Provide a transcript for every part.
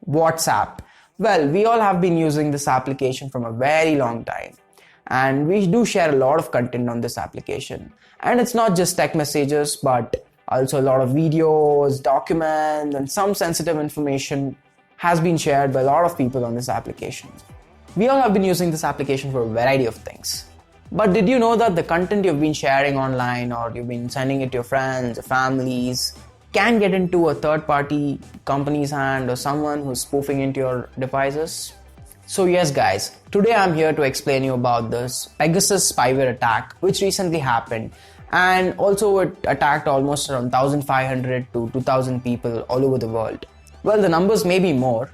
WhatsApp. Well, we all have been using this application from a very long time, and we do share a lot of content on this application. And it's not just text messages, but also a lot of videos, documents, and some sensitive information has been shared by a lot of people on this application. We all have been using this application for a variety of things. But did you know that the content you've been sharing online or you've been sending it to your friends or families can get into a third-party company's hand or someone who's spoofing into your devices? So yes guys, today I'm here to explain you about this Pegasus Spyware attack which recently happened, and also it attacked almost around 1,500 to 2,000 people all over the world. Well, the numbers may be more.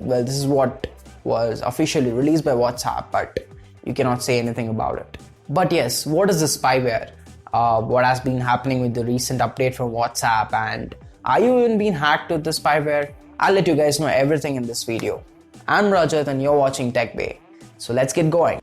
This is what was officially released by WhatsApp, but you cannot say anything about it. But yes, what is the spyware? What has been happening with the recent update from WhatsApp, and are you even being hacked with the spyware? I'll let you guys know everything in this video. I'm Rajat and you're watching Tech Bay. So let's get going.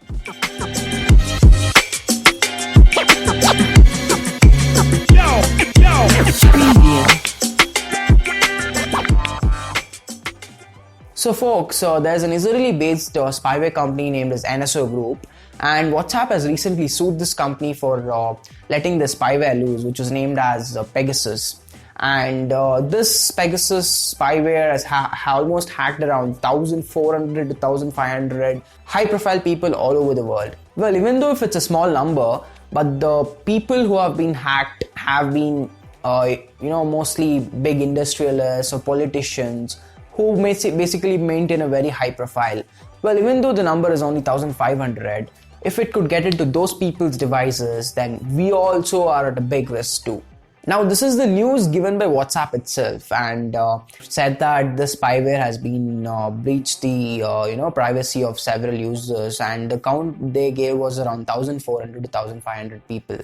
So folks, there's an Israeli-based spyware company named as NSO Group, and WhatsApp has recently sued this company for letting the spyware loose, which was named as Pegasus. And this Pegasus spyware has almost hacked around 1,400 to 1,500 high-profile people all over the world. Well, even though if it's a small number, but the people who have been hacked have been, mostly big industrialists or politicians who basically maintain a very high profile. Well, even though the number is only 1,500, if it could get into those people's devices, then we also are at a big risk too. Now, this is the news given by WhatsApp itself, and said that the spyware has been breached the privacy of several users, and the count they gave was around 1,400 to 1,500 people.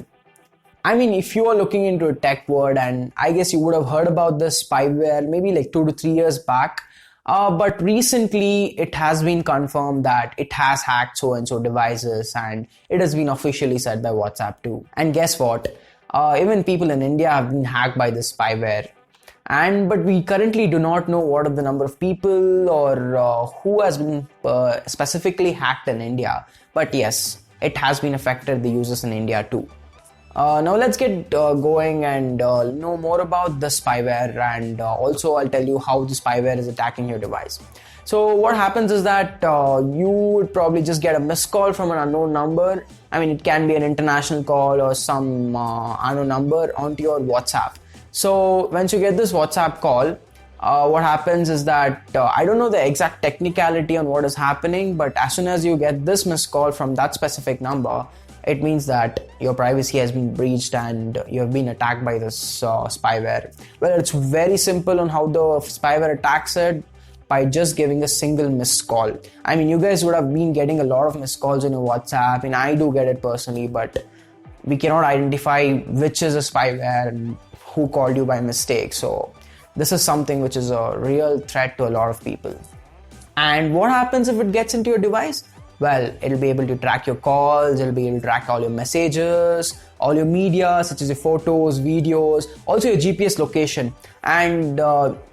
I mean, if you are looking into a tech world, and I guess you would have heard about this spyware maybe like 2 to 3 years back, but recently it has been confirmed that it has hacked so-and-so devices, and it has been officially said by WhatsApp too. And guess what? Even people in India have been hacked by this spyware. But we currently do not know what are the number of people or who has been specifically hacked in India. But yes, it has been affected the users in India too. Now let's get going and know more about the spyware, and also I'll tell you how the spyware is attacking your device. So what happens is that you would probably just get a missed call from an unknown number. I mean, it can be an international call or some unknown number onto your WhatsApp. So once you get this WhatsApp call, what happens is that I don't know the exact technicality on what is happening, but as soon as you get this missed call from that specific number, it means that your privacy has been breached and you have been attacked by this spyware. Well, it's very simple on how the spyware attacks it, by just giving a single missed call. I mean, you guys would have been getting a lot of missed calls in your WhatsApp, and I do get it personally, but we cannot identify which is a spyware and who called you by mistake. So this is something which is a real threat to a lot of people. And what happens if it gets into your device? Well, it'll be able to track your calls, it'll be able to track all your messages, all your media such as your photos, videos, also your GPS location. And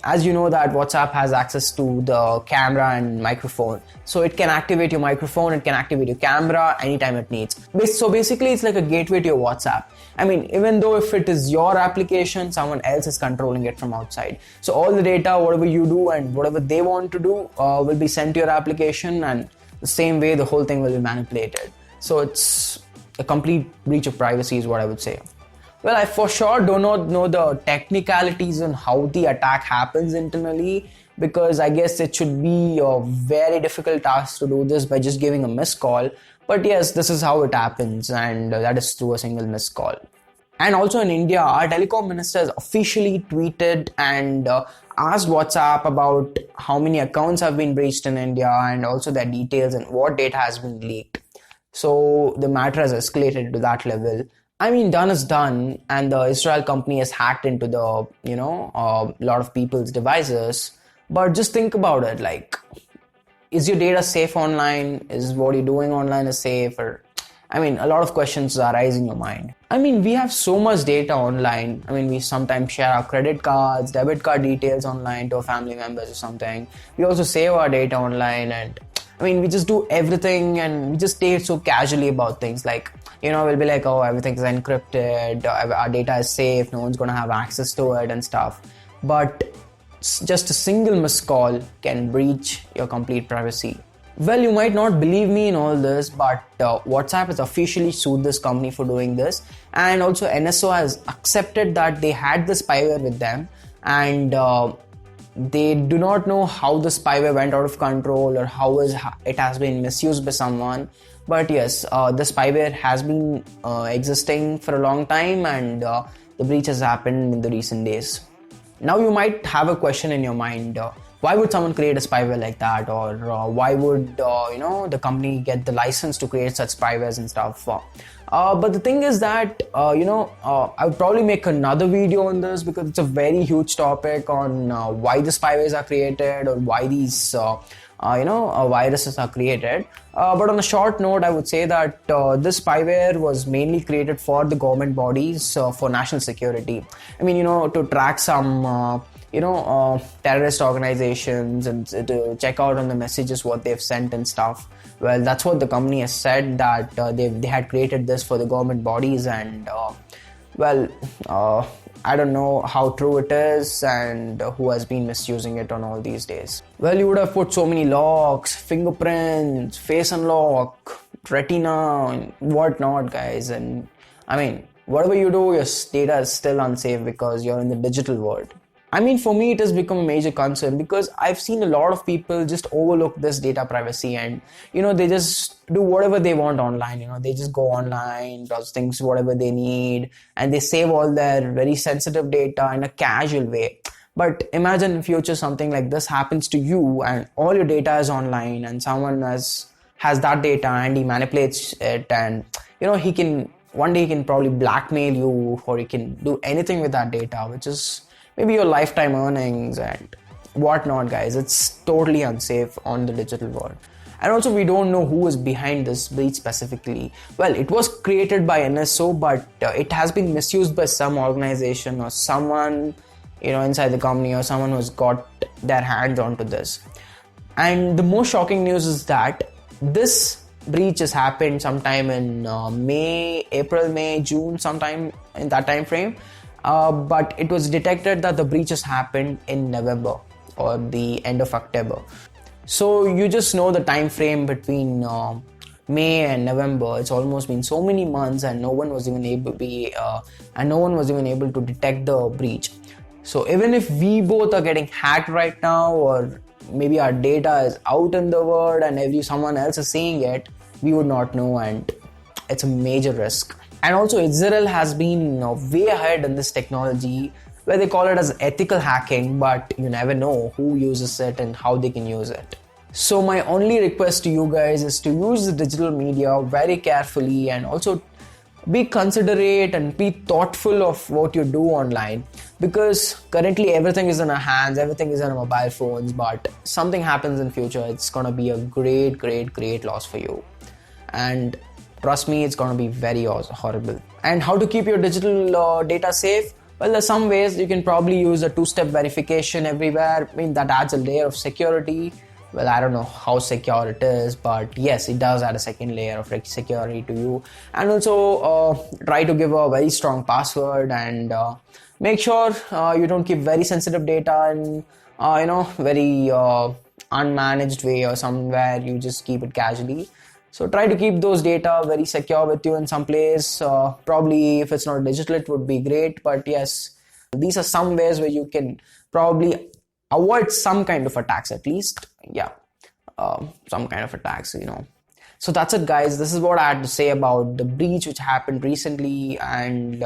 as you know that WhatsApp has access to the camera and microphone. So it can activate your microphone, it can activate your camera anytime it needs. So basically it's like a gateway to your WhatsApp. I mean, even though if it is your application, someone else is controlling it from outside. So all the data, whatever you do and whatever they want to do will be sent to your application, and the same way the whole thing will be manipulated. So it's a complete breach of privacy is what I would say. Well, I for sure do not know the technicalities on how the attack happens internally, because I guess it should be a very difficult task to do this by just giving a missed call. But yes, this is how it happens, and that is through a single missed call. And also in India, our telecom minister has officially tweeted and asked WhatsApp about how many accounts have been breached in India, and also their details and what data has been leaked. So the matter has escalated to that level. I mean, done is done, and the Israel company has hacked into the, a lot of people's devices. But just think about it, like, is your data safe online? Is what you're doing online is safe? Or I mean, a lot of questions arise in your mind. I mean, we have so much data online. I mean, we sometimes share our credit cards, debit card details online to our family members or something. We also save our data online, and I mean, we just do everything and we just take it so casually about things. Like, we'll be like, oh, everything's encrypted, our data is safe, no one's gonna have access to it and stuff. But just a single missed call can breach your complete privacy. Well, you might not believe me in all this, but WhatsApp has officially sued this company for doing this, and also NSO has accepted that they had the spyware with them, and they do not know how the spyware went out of control or how it has been misused by someone. But yes, the spyware has been existing for a long time, and the breach has happened in the recent days. Now you might have a question in your mind. Why would someone create a spyware like that, or why would the company get the license to create such spywares and stuff? But the thing is that I would probably make another video on this, because it's a very huge topic on why the spywares are created or why these viruses are created. But on a short note, I would say that this spyware was mainly created for the government bodies for national security. I mean, to track some terrorist organizations and to check out on the messages what they've sent and stuff. Well, that's what the company has said, that they had created this for the government bodies, and I don't know how true it is and who has been misusing it on all these days. Well, you would have put so many locks, fingerprints, face unlock, retina, and whatnot, guys. And I mean, whatever you do, your data is still unsafe because you're in the digital world. I mean, for me, it has become a major concern because I've seen a lot of people just overlook this data privacy, and they just do whatever they want online. They just go online, browse things, whatever they need, and they save all their very sensitive data in a casual way. But imagine in future something like this happens to you and all your data is online, and someone has that data and he manipulates it, and one day he can probably blackmail you, or he can do anything with that data, which is maybe your lifetime earnings and whatnot, guys. It's totally unsafe on the digital world. And also, we don't know who is behind this breach specifically. Well, it was created by NSO, but it has been misused by some organization or someone inside the company, or someone who's got their hands onto this. And the most shocking news is that this breach has happened sometime in April, May, June, sometime in that time frame. But it was detected that the breaches happened in November or the end of October. So you just know the time frame between May and November. It's almost been so many months, and no one was even able to detect the breach. So even if we both are getting hacked right now, or maybe our data is out in the world and someone else is seeing it, we would not know, and it's a major risk. And also, Israel has been way ahead in this technology, where they call it as ethical hacking, but you never know who uses it and how they can use it. So my only request to you guys is to use the digital media very carefully, and also be considerate and be thoughtful of what you do online, because currently everything is in our hands, everything is in our mobile phones, but something happens in future, it's gonna be a great loss for you. And trust me, it's going to be very horrible. And how to keep your digital data safe? Well, there's some ways. You can probably use a two-step verification everywhere. I mean, that adds a layer of security. Well, I don't know how secure it is, but yes, it does add a second layer of security to you. And also try to give a very strong password, and make sure you don't keep very sensitive data in very unmanaged way, or somewhere you just keep it casually. So try to keep those data very secure with you in some place. Probably if it's not digital, it would be great. But yes, these are some ways where you can probably avoid some kind of attacks at least. Yeah, some kind of attacks, So that's it, guys. This is what I had to say about the breach which happened recently, and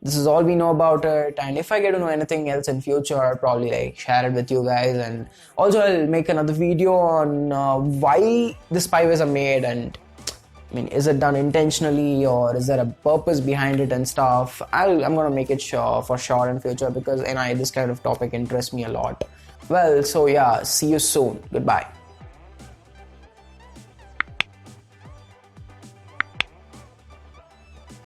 this is all we know about it. And if I get to know anything else in future, I'll probably share it with you guys. And also I'll make another video on why the spywares are made, and I mean, is it done intentionally, or is there a purpose behind it and stuff. I'm gonna make it for sure in future, because this kind of topic interests me a lot. Well, so yeah, see you soon. Goodbye.